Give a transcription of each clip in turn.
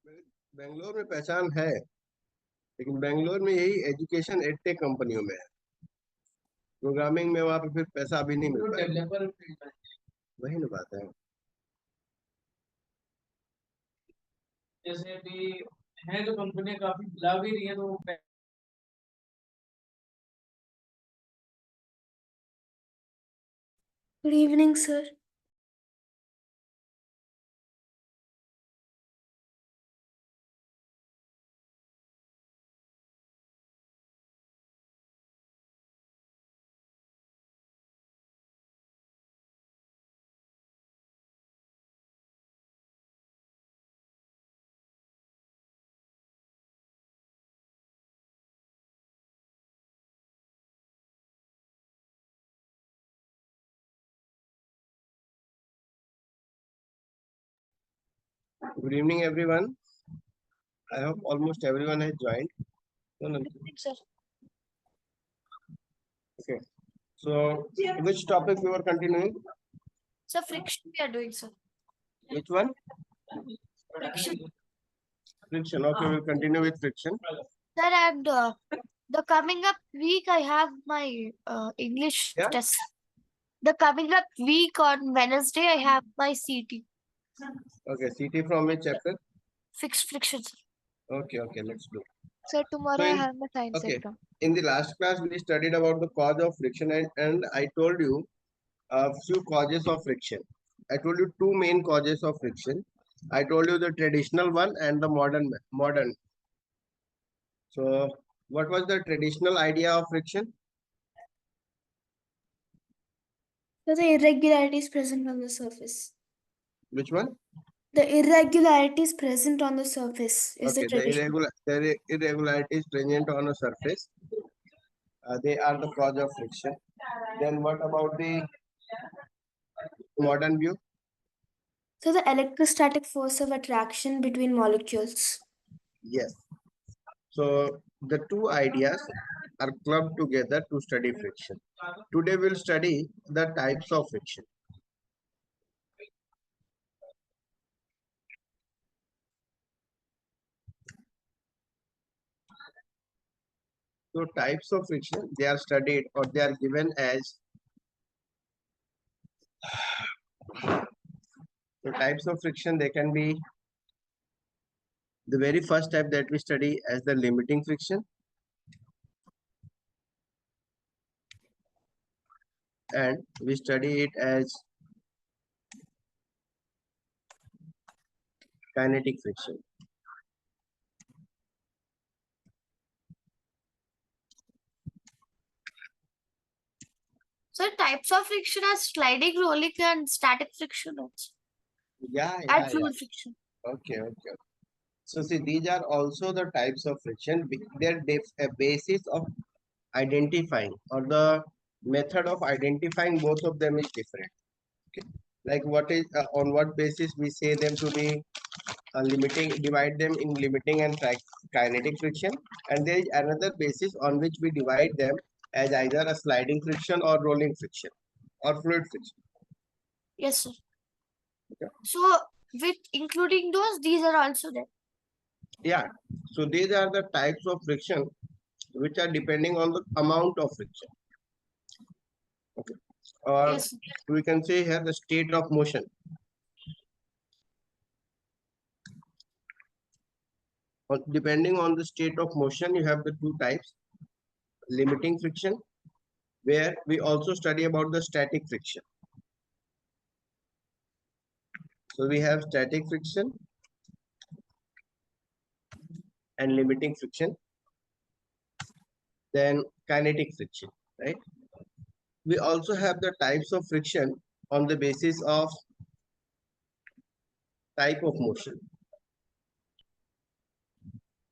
बेंगलोर में पहचान है, लेकिन बेंगलोर में यही एजुकेशन एडटेक कंपनियों में है। प्रोग्रामिंग में वहां पे फिर पैसा अभी नहीं मिलता है। डेवलपर वही ना बात है। जैसे अभी है जो कंपनियां काफी बुला भी रही है तो Good evening, sir. Good evening, everyone. I hope almost everyone has joined. No, no. Good evening, sir. Okay. So, which topic we were continuing? So friction we are doing, sir. Which one? Friction. Friction. Okay, we'll continue with friction. Sir, and the coming up week I have my English Yeah? test. The coming up week on Wednesday I have my CT. Okay, CT from which chapter? Fixed friction, sir. Okay, okay, let's do. Sir, tomorrow So I in- have my science Okay. exam. In the last class, we studied about the cause of friction, and I told you a few causes of friction. I told you two main causes of friction. I told you the traditional one and the modern. So, what was the traditional idea of friction? So the irregularities present on the surface. Which one? The irregularities present on the surface is Okay, the traditional. the irregularities present on a surface, they are the cause of friction. Then what about the modern view? So the electrostatic force of attraction between molecules. Yes. So the two ideas are clubbed together to study friction. Today we'll study the types of friction. So types of friction, they are studied or they are given as the types of friction. They can be the very first type that we study as the limiting friction, and we study it as kinetic friction. So types of friction are sliding, rolling, and static friction also. Yeah, And yeah. fluid friction. Okay, okay. So see, these are also the types of friction. Their basis of identifying or the method of identifying both of them is different. Okay. Like what is on what basis we say them to be limiting, divide them in limiting and kinetic friction, and there is another basis on which we divide them as either a sliding friction or rolling friction or fluid friction. Yes, sir. Okay. So with including those, these are also there. Yeah. So these are the types of friction which are depending on the amount of friction. Okay. Or Yes, sir. we can say here the state of motion. Depending on the state of motion, you have the two types: limiting friction, where we also study about the static friction. So we have static friction and limiting friction, then kinetic friction, right? We also have the types of friction on the basis of type of motion.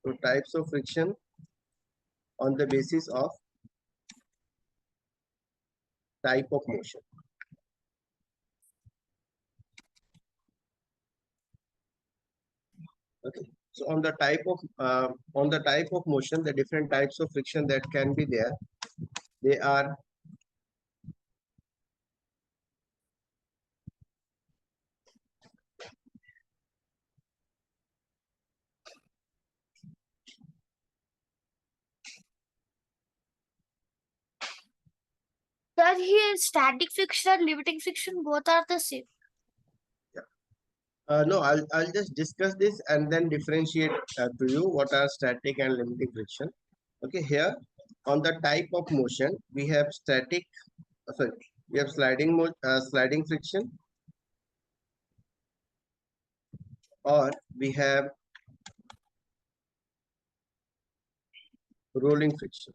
So types of friction on the basis of type of motion. Okay. So on the type of motion, the different types of friction that can be there, they are here static friction and limiting friction both are the same. No, I'll just discuss this and then differentiate to you what are static and limiting friction. Okay, here on the type of motion we have static. Sorry, we have sliding friction, or we have rolling friction.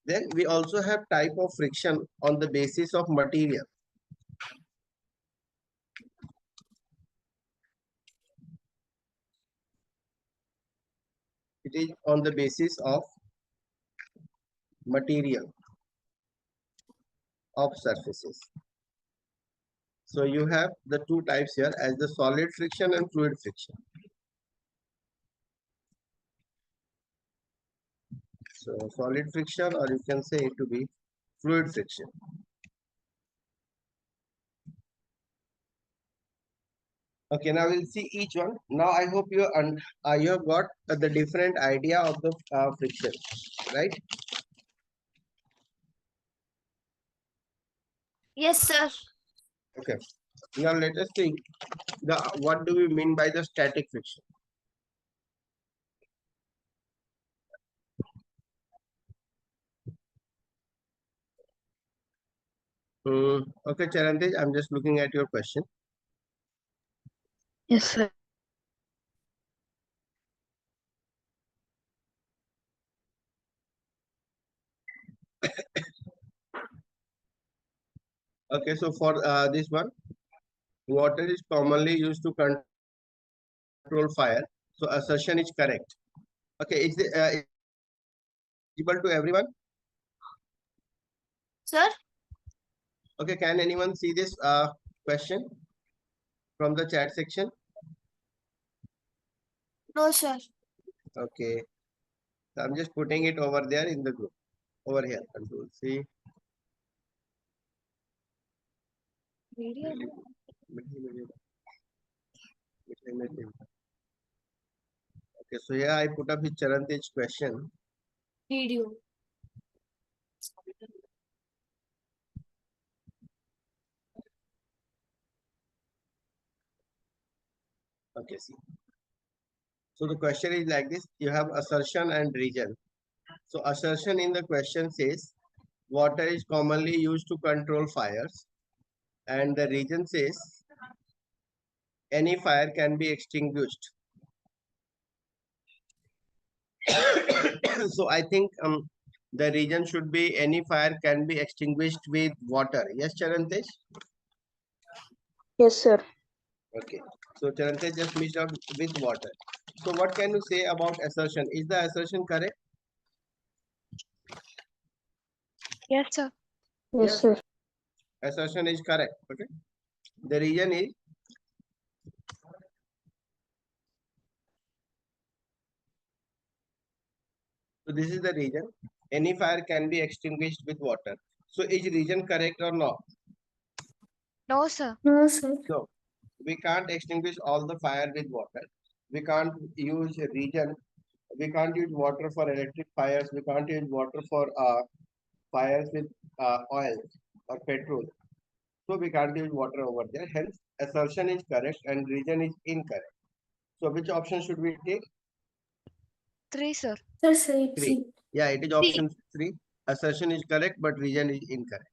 Then we also have type of friction on the basis of material. It is on the basis of material of surfaces. So you have the two types here as the solid friction and fluid friction. So solid friction, or you can say it to be fluid friction. Okay, now we'll see each one. Now I hope you have got the different idea of the friction, right? Yes, sir. Okay. Now let us see what do we mean by the static friction. Okay, Charantaj, I'm just looking at your question. Yes, sir. Okay, so for this one, water is commonly used to control fire. So assertion is correct. Okay, is it visible to everyone? Sir? Okay, can anyone see this question from the chat section? No, sir. Okay, so I'm just putting it over there in the group. Over here, Control C. Video. Okay, so here I put up his Charantej's question. Video. Okay, see. So the question is like this: you have assertion and region. So assertion in the question says water is commonly used to control fires, and the region says any fire can be extinguished. So I think the region should be any fire can be extinguished with water. Yes, Charantesh? Yes, sir. Okay. So Charantesh just mixed up with water. So what can you say about assertion? Is the assertion correct? Yes, sir. Yes. Yes, sir. Assertion is correct. Okay. The region is so this is the region. Any fire can be extinguished with water. So is region correct or not? No, sir. No, sir. So we can't extinguish all the fire with water. We can't use a region. We can't use water for electric fires. We can't use water for fires with oil or petrol. So we can't use water over there. Hence, assertion is correct and region is incorrect. So which option should we take? 3, sir. Sir, say it. Three. Yeah, it is option 3. Assertion is correct, but region is incorrect.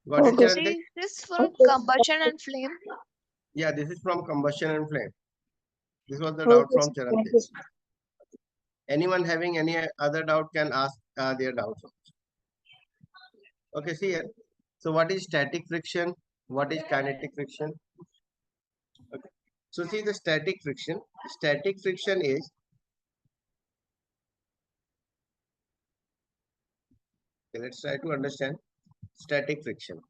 Got it, Okay. Charantesh? Is this from Okay. combustion and flame? Yeah, this is from combustion and flame. This was the doubt Okay, from sir. Thank you. Charantesh. Anyone having any other doubt can ask their doubts. Okay, see here. So what is static friction? What is kinetic friction? Okay. So see the static friction. Static friction is okay, let's try to understand static friction.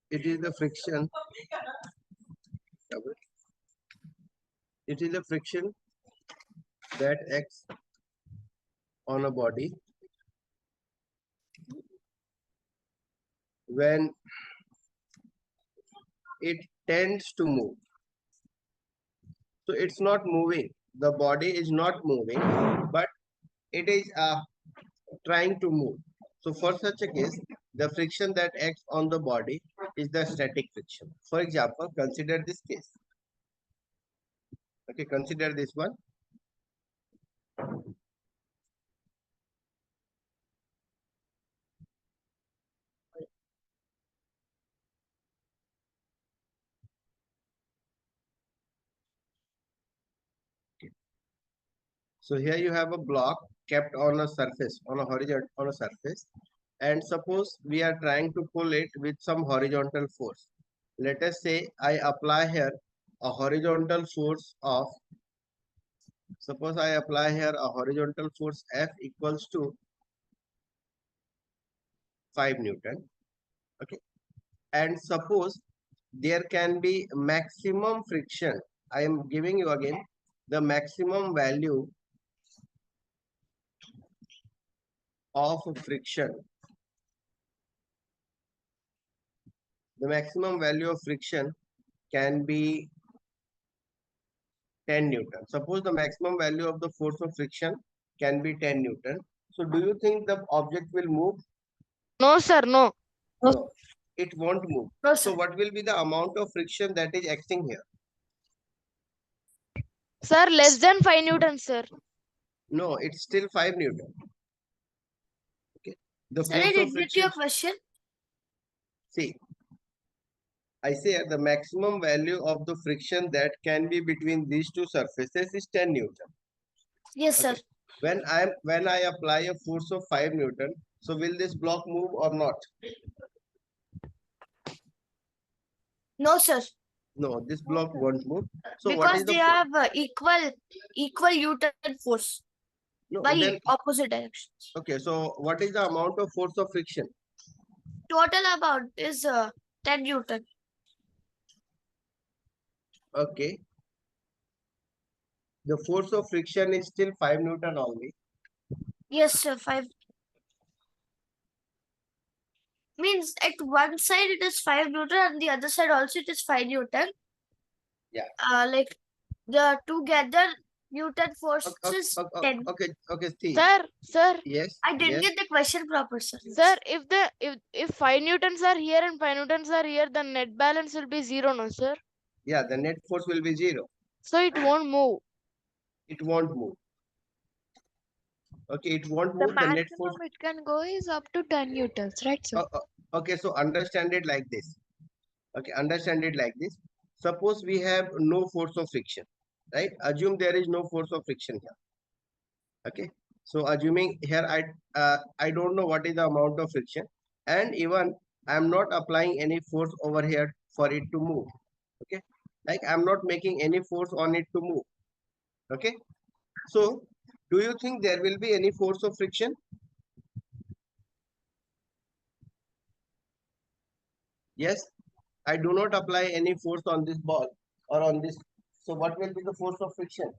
It is the friction. It is the friction that acts on a body when it tends to move. So it's not moving. The body is not moving, but it is trying to move. So for such a case, the friction that acts on the body is the static friction. For example, consider this case. Okay, consider this one. So here you have a block kept on a surface, on a horizontal, on a surface, and suppose we are trying to pull it with some horizontal force. Let us say I apply here a horizontal force of, suppose I apply here a horizontal force F equals to 5 Newton. Okay, and suppose there can be maximum friction. I am giving you again the maximum value of friction. The maximum value of friction can be 10 Newton. Suppose the maximum value of the force of friction can be 10 Newton. So do you think the object will move? No, sir, no. No, it won't move. No, So sir. what will be the amount of friction that is acting here? Sir, less than 5 Newton, sir. No, it's still 5 Newton. Okay. The Sir, I force of didn't get friction, your question. see, I say the maximum value of the friction that can be between these two surfaces is 10 Newton. Yes, sir. Okay. When I apply a force of 5 Newton, so will this block move or not? No, sir. No, this block won't move. So what Because is the they have equal U-turn force no, by then opposite directions. okay, so what is the amount of force of friction? Total amount is 10 Newton. Okay. The force of friction is still 5 Newton only. Yes, sir. 5 means at one side it is 5 Newton and the other side also it is 5 Newton. Yeah. Like the together Newton force Okay, is okay, 10. okay, Steve. Sir, Yes, I didn't yes. get the question proper, sir. sir, if 5 Newtons are here and 5 Newtons are here, the net balance will be 0, no, sir? Yeah, the net force will be 0. So it won't move. It won't move. Okay, it won't The move. The net force. maximum it can go is up to 10 newtons, right, sir? Okay, so understand it like this. Okay, understand it like this. Suppose we have no force of friction, right? Assume there is no force of friction here. Okay, so assuming here I don't know what is the amount of friction, and even I am not applying any force over here for it to move. Okay, like I'm not making any force on it to move. Okay, so do you think there will be any force of friction? Yes, I do not apply any force on this ball or on this. So what will be the force of friction?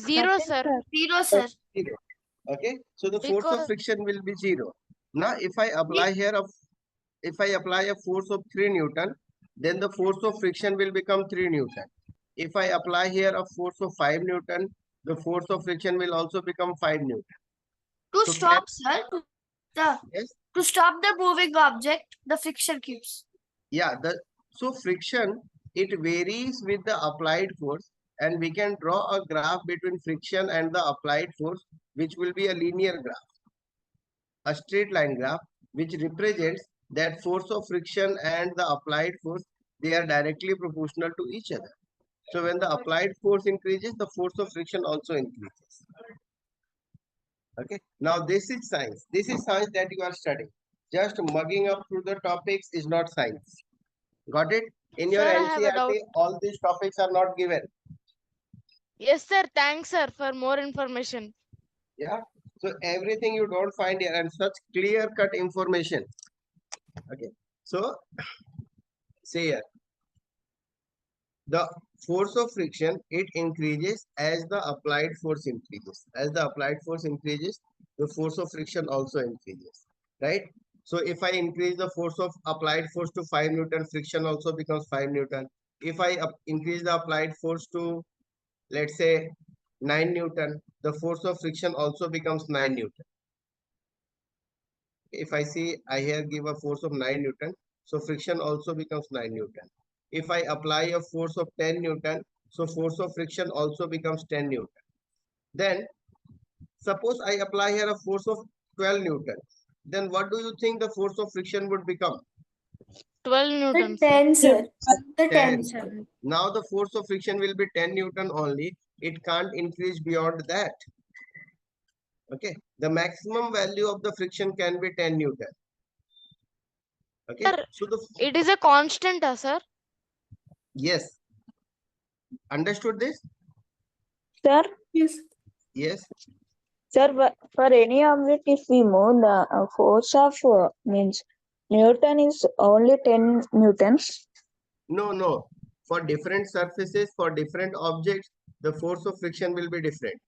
0, Nothing, sir. sir. 0, sir. 0. Okay, so the force of Because friction will be 0. Now if I apply here if I apply a force of 3 Newton, then the force of friction will become 3 Newton. If I apply here a force of 5 Newton, the force of friction will also become 5 Newton. To So stop, sir, yes, to stop the moving object, the friction keeps. yeah, so friction, it varies with the applied force, and we can draw a graph between friction and the applied force, which will be a linear graph, a straight line graph, which represents that force of friction and the applied force, they are directly proportional to each other. So when the applied force increases, the force of friction also increases. Okay, now this is science. This is science that you are studying. Just mugging up through the topics is not science. Got it? In your sir, I have a doubt. NCERT, all these topics are not given. Yes, sir. Thanks, sir, for more information. Yeah. So everything you don't find here and such clear-cut information. Okay. So say here, the force of friction, it increases as the applied force increases. As the applied force increases, the force of friction also increases. Right? So if I increase the force of applied force to 5 Newton, friction also becomes 5 Newton. If I increase the applied force to, let's say, 9 Newton, the force of friction also becomes 9 Newton. If I see, I here give a force of 9 Newton, so friction also becomes 9 Newton. If I apply a force of 10 Newton, so force of friction also becomes 10 Newton. Then, suppose I apply here a force of 12 Newton, then what do you think the force of friction would become? 12 The newtons, sir. 10, sir. The 10. 10, sir. Now the force of friction will be 10 Newton only. It can't increase beyond that. Okay. The maximum value of the friction can be 10 Newton. Okay. Sir, So the it is a constant, sir. yes. Understood this? Sir, Yes. Yes. sir, for any object, if we move the force of means Newton is only 10 newtons. No, no. For different surfaces, for different objects, the force of friction will be different.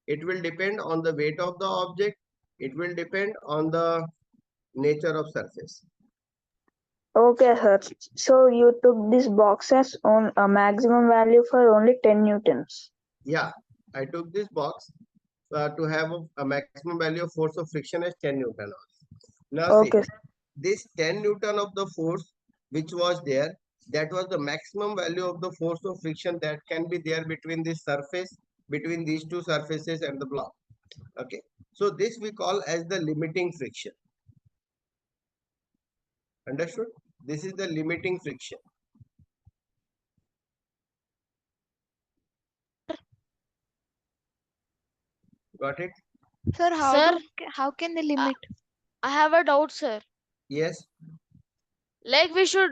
It will depend on the weight of the object. It will depend on the nature of surface. Okay, sir. So you took this boxes on a maximum value for only 10 newtons. Yeah, I took this box to have a maximum value of force of friction as 10 Newton. Now see, Okay. this 10 Newton of the force which was there, that was the maximum value of the force of friction that can be there between this surface, between these two surfaces and the block. Okay, so this we call as the limiting friction. Understood? This is the limiting friction. Got it? Sir, Sir, how can they limit? I have a doubt, sir. Yes. Like we should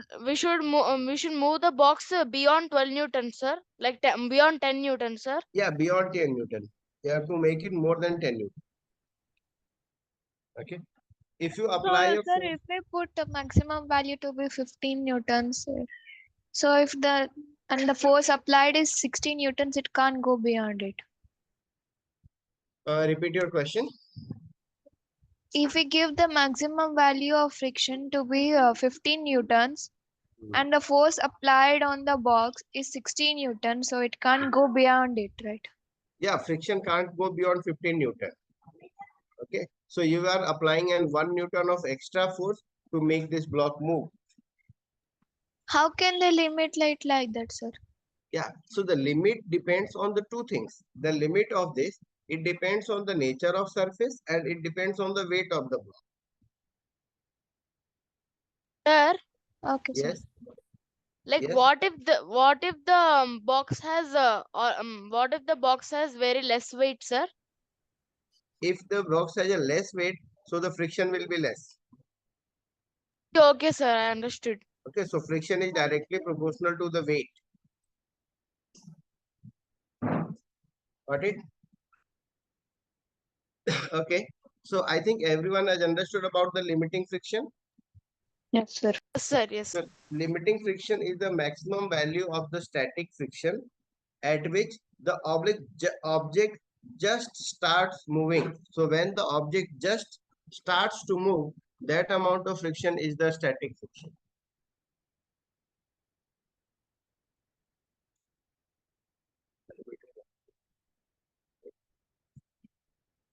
move the box beyond 12 newtons, sir. Like beyond 10 newtons, sir. Yeah, beyond 10 Newton. You have to make it more than 10 Newton. Okay. If you So, apply a sir, force, if we put the maximum value to be 15 newtons, so if the force applied is 16 newtons, it can't go beyond it. repeat your question. If we give the maximum value of friction to be 15 newtons and the force applied on the box is 16 newtons, so it can't go beyond it, right? Yeah, friction can't go beyond 15 Newton. Okay. So you are applying an 1 Newton of extra force to make this block move. How can they limit like that, sir? Yeah. So the limit depends on the two things. The limit of this, it depends on the nature of surface and it depends on the weight of the block. Sir, Okay, sir. Yes. like Yes. what if the box has what if the box has very less weight, sir? If the box has a less weight, so the friction will be less. Okay, sir, I understood. Okay. So friction is directly proportional to the weight. Got it? Okay. So I think everyone has understood about the limiting friction. Yes, sir. Yes, sir, yes. So limiting friction is the maximum value of the static friction at which the object just starts moving. So when the object just starts to move, that amount of friction is the static friction.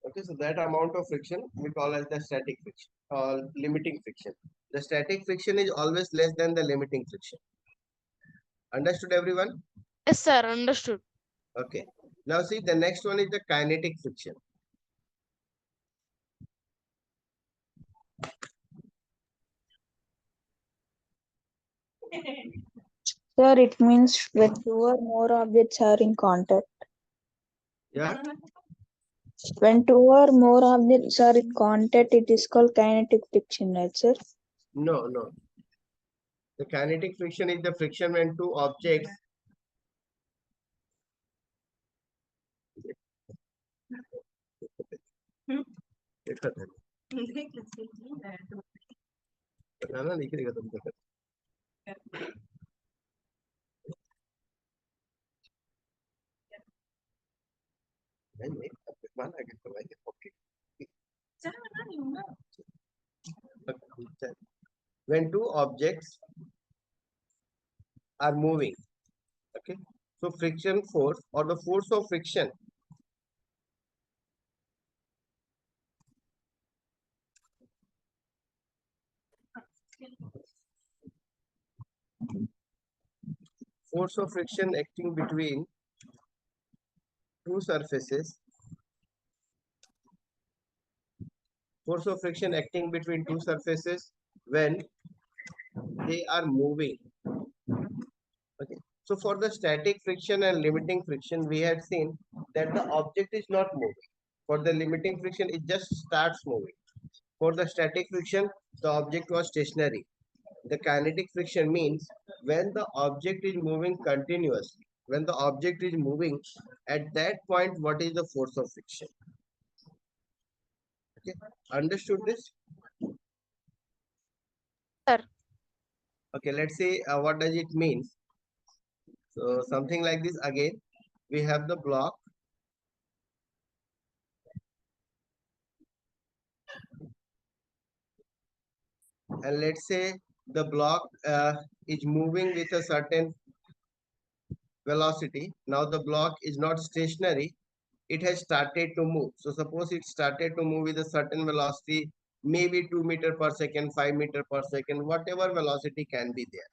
Okay, so that amount of friction we call as the static friction or limiting friction. The static friction is always less than the limiting friction. Understood, everyone? Yes, sir, understood. Okay. Now see, the next one is the kinetic friction. Sir, it means when two or more objects are in contact. Yeah. When two or more objects are in contact, it is called kinetic friction, right, sir? No, no. The kinetic friction is the friction when two objects बताना लिख देगा तुमको नहीं नहीं अब माना कि तो भाई okay when two objects are moving. Okay, so friction force or the force of friction acting between two surfaces, when they are moving. Okay, so for the static friction and limiting friction, we had seen that the object is not moving. For the limiting friction, it just starts moving. For the static friction, the object was stationary. The kinetic friction means when the object is moving continuously. When the object is moving, at that point, what is the force of friction? Okay, understood this? Sir. Okay, let's see what does it mean. So something like this again. We have the block. And let's say the block is moving with a certain velocity. Now the block is not stationary, it has started to move. So suppose it started to move with a certain velocity, maybe 2 meter per second, 5 meter per second, whatever velocity can be there.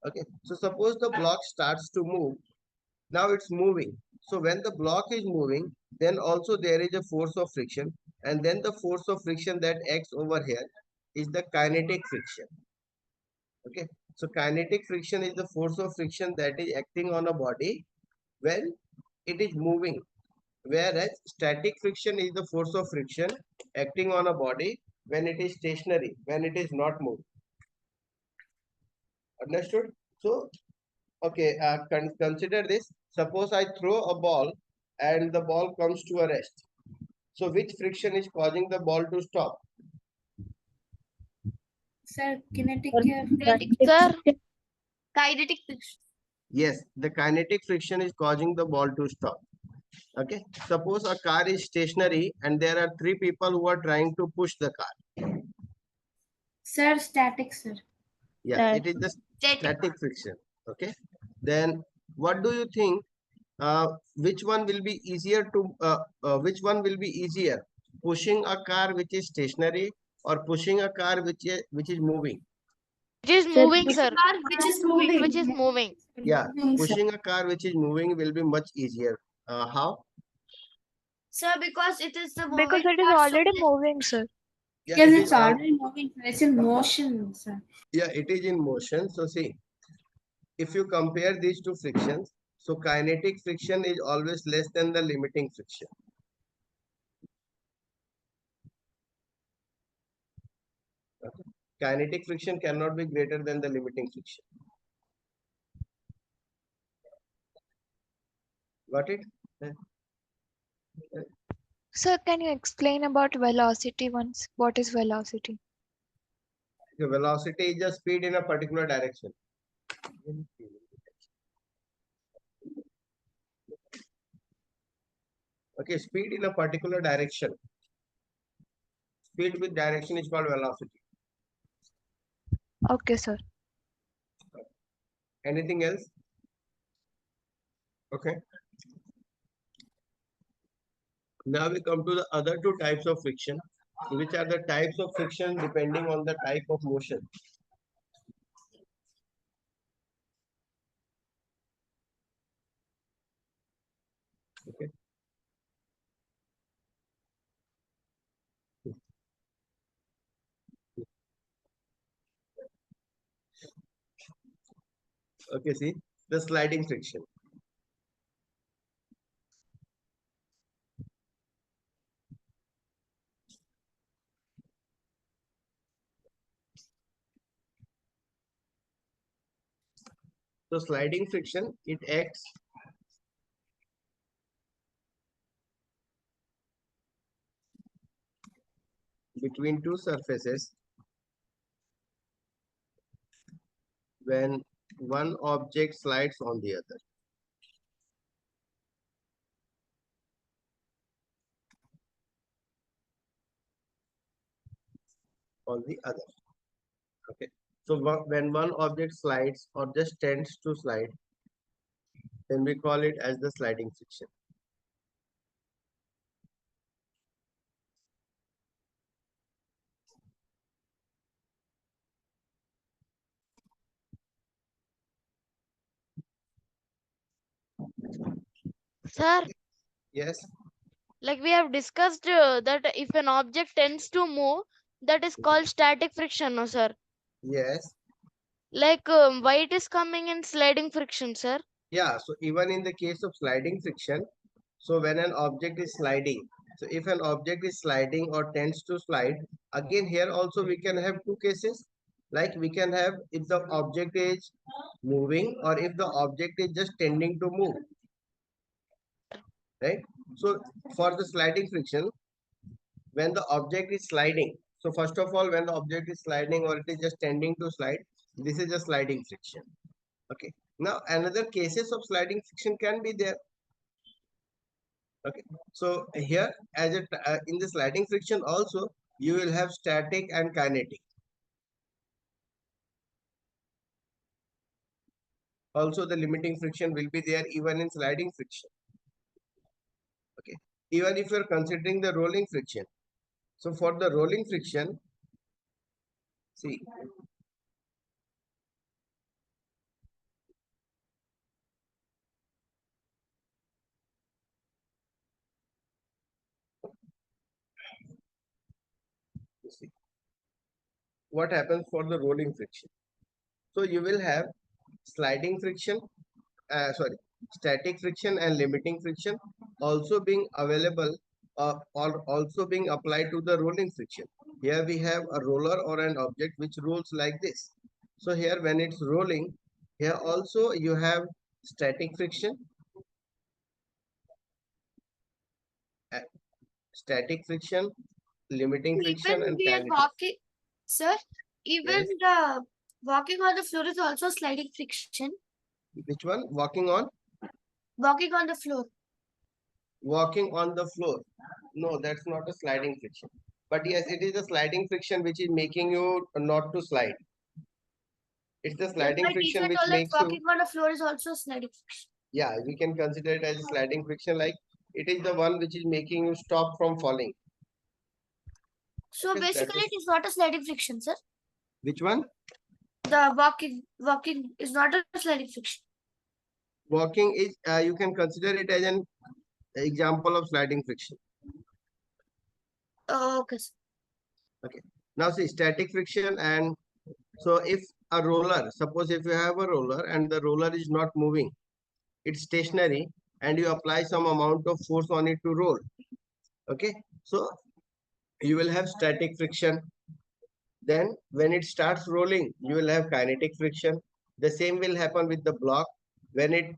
Okay, so suppose the block starts to move. Now it's moving. So when the block is moving, then also there is a force of friction, and then the force of friction that acts over here is the kinetic friction. Okay, so kinetic friction is the force of friction that is acting on a body when it is moving, whereas static friction is the force of friction acting on a body when it is stationary, when it is not moving. Understood? So, okay, consider this. Suppose I throw a ball and the ball comes to a rest. So, which friction is causing the ball to stop? Sir, kinetic. Sir. Kinetic friction. Yes, the kinetic friction is causing the ball to stop. Okay, suppose a car is stationary and there are three people who are trying to push the car. Sir, static, sir. Yeah, it is the static friction. Okay, then what do you think? Which one will be easier which one will be easier, pushing a car which is stationary or pushing a car which is moving? It is moving, sir. Which is moving. Which is moving. Yeah, pushing a car which is moving will be much easier. How? Sir, because it is the moving Because it is part, so already moving, sir. Yeah, yes, it it's is al- already moving. It's in motion, sir. yeah, it is in motion. So see, if you compare these two frictions, so kinetic friction is always less than the limiting friction. Okay. Kinetic friction cannot be greater than the limiting friction. Got it? Sir, can you explain about velocity once? What is velocity? The velocity is just speed in a particular direction. Okay, speed in a particular direction. Speed with direction is called velocity. Okay, sir. Anything else? Okay. Now we come to the other two types of friction, which are the types of friction depending on the type of motion. Okay. Okay, see the sliding friction. So sliding friction, it acts between two surfaces when one object slides on the other. all the other. Okay. So when one object slides or just tends to slide, then we call it as the sliding friction. Sir, Yes. like we have discussed that if an object tends to move, that is called static friction, no sir? Yes. Like why it is coming in sliding friction, sir? Yeah. So even in the case of sliding friction, so when an object is sliding, so if an object is sliding or tends to slide, again here also we can have two cases. Like we can have if the object is moving or if the object is just tending to move, right? So for the sliding friction, when the object is sliding, so first of all, when the object is sliding or it is just tending to slide, this is a sliding friction. Okay. Now another cases of sliding friction can be there. Okay. So here as it in the sliding friction also you will have static and kinetic. Also the limiting friction will be there even in sliding friction. Okay. Even if you are considering the rolling friction. So for the rolling friction, see, see what happens for the rolling friction. So you will have sliding friction, sorry, static friction and limiting friction also being available or also being applied to the rolling friction. Here we have a roller or an object which rolls like this. So here when it's rolling, here also you have static friction, uh, static friction, limiting friction Even and we are kinetic. walking, sir, even Yes. the walking on the floor is also sliding friction. Which one? Walking on? Walking on the floor. Walking on the floor. No, that's not a sliding friction. But yes, it is a sliding friction which is making you not to slide. It's the Like sliding my teacher friction which told us makes you, walking on the floor is also sliding friction. yeah, we can consider it as a sliding friction. Like it is the one which is making you stop from falling. So Yes, that basically is it is not a sliding friction, sir. which one? The walking is not a sliding friction. Walking is, you can consider it as an example of sliding friction. Okay, sir. Okay. Now see static friction and so if a roller, suppose if you have a roller and the roller is not moving, it's stationary and you apply some amount of force on it to roll. Okay. So you will have static friction. Then when it starts rolling, you will have kinetic friction. The same will happen with the block. When it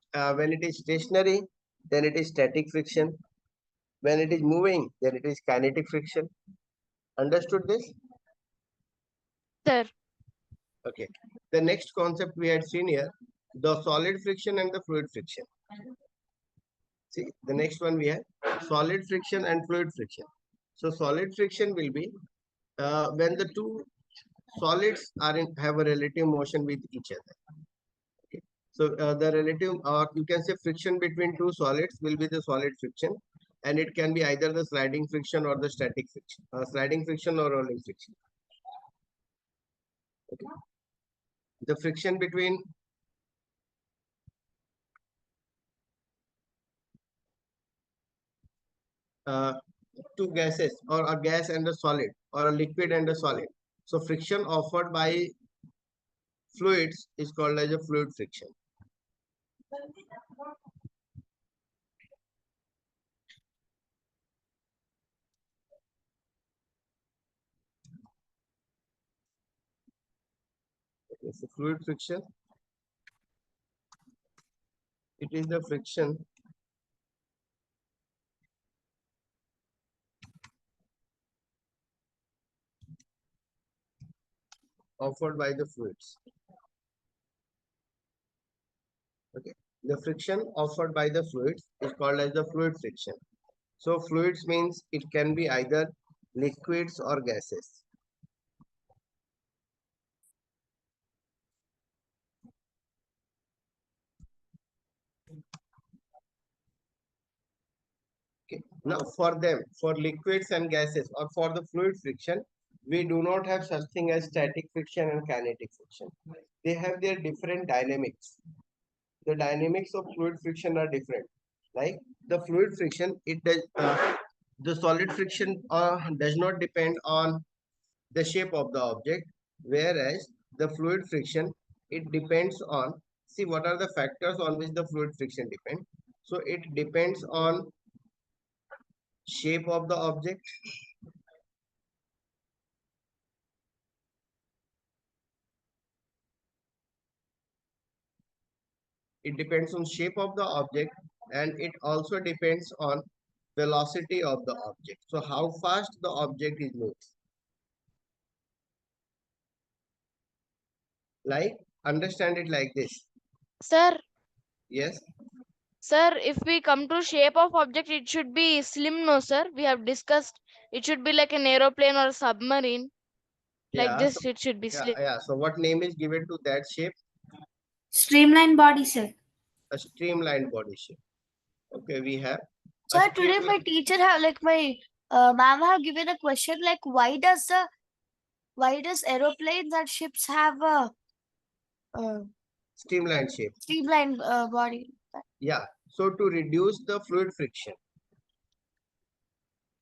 is stationary, then it is static friction. When it is moving, then it is kinetic friction. Understood this? Sir, Okay. The next concept we had seen here, the solid friction and the fluid friction. See, the next one we have solid friction and fluid friction. So solid friction will be when the two solids have a relative motion with each other. Okay. So the relative, you can say friction between two solids will be the solid friction, and it can be either the sliding friction or the static friction, sliding friction or rolling friction. Okay. The friction between uh, two gases or a gas and a solid or a liquid and a solid. So friction offered by fluids is called as a fluid friction. Okay, so fluid friction, it is the friction offered by the fluids. Okay, the friction offered by the fluids is called as the fluid friction. So fluids means it can be either liquids or gases. Okay. Now for them, for liquids and gases or for the fluid friction, we do not have such thing as static friction and kinetic friction. They have their different dynamics. The dynamics of fluid friction are different. Like the fluid friction, it does the solid friction does not depend on the shape of the object, whereas the fluid friction, it depends on, see what are the factors on which the fluid friction depends. So it depends on shape of the object, it depends on shape of the object, and it also depends on velocity of the object. So how fast the object is moving. Like, understand it like this. Sir, Yes, sir, if we come to shape of object, it should be slim, no, sir? We have discussed it should be like an aeroplane or a submarine. Like yeah, this, so, it should be yeah, slim. yeah. So what name is given to that shape? Streamline body, sir. A streamlined body shape. Okay, we have a Sir, today my streamlined, teacher have like my ma'am have given a question like why does aeroplanes and ships have a streamlined shape. streamlined body? Yeah. So to reduce the fluid friction.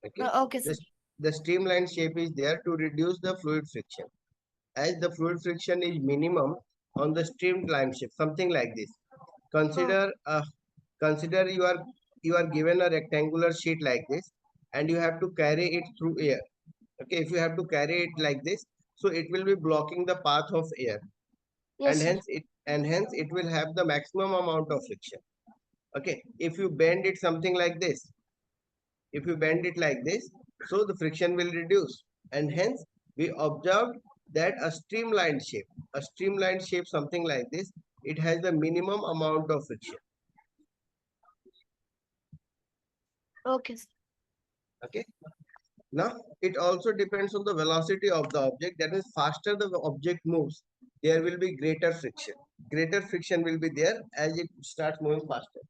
Okay. Okay, sir. The streamlined shape is there to reduce the fluid friction. As the fluid friction is minimum on the streamlined shape, something like this. Consider consider you are given a rectangular sheet like this, and you have to carry it through air. Okay, if you have to carry it like this, so it will be blocking the path of air, Yes, and sir. hence it will have the maximum amount of friction. Okay, if you bend it something like this, if you bend it like this, so the friction will reduce, and hence we observed that a streamlined shape something like this, it has the minimum amount of friction. Okay, sir. Okay. Now it also depends on the velocity of the object. That is, faster the object moves, there will be greater friction. Greater friction will be there as it starts moving faster.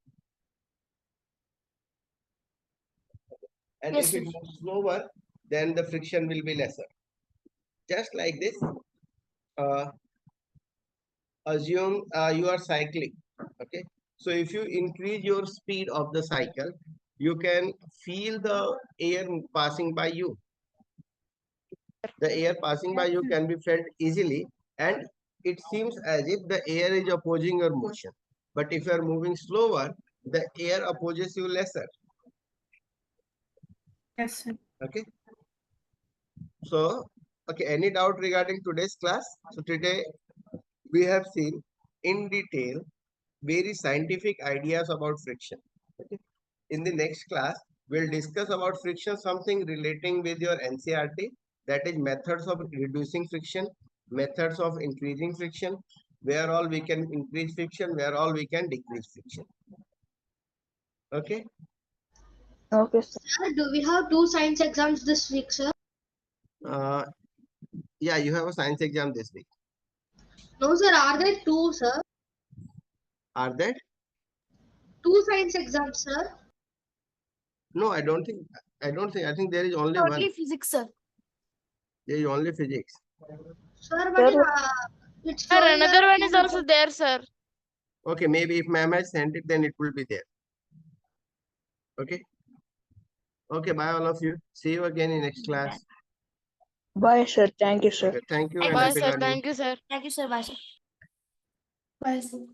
And Yes, if it sir. moves slower, then the friction will be lesser. Just like this, assume you are cycling. Okay, so if you increase your speed of the cycle, you can feel the air passing by you. The air passing by you can be felt easily, and it seems as if the air is opposing your motion. But if you are moving slower, the air opposes you lesser. Yes, sir. Okay. So, okay, any doubt regarding today's class? So today we have seen in detail very scientific ideas about friction. Okay. In the next class, we'll discuss about friction, something relating with your NCERT, that is methods of reducing friction, methods of increasing friction, where all we can increase friction, where all we can decrease friction. Okay. Okay, sir. Sir, do we have two science exams this week, sir? Yeah, you have a science exam this week. No, sir. Are there two, sir? Are there? Two science exams, sir. No, I don't think. I think there is only one. Only physics, sir. There is only physics. Sir, but Sir, it's Sir, showing another there one are is two also there, sir. Okay, maybe if ma'am has sent it, then it will be there. Okay. Okay, bye all of you. See you again in next class. bye, sir. Thank you, sir. Okay, thank you and Bye, happy sir. learning. Thank you, sir. Thank you, sir. Bye, sir. Bye, sir.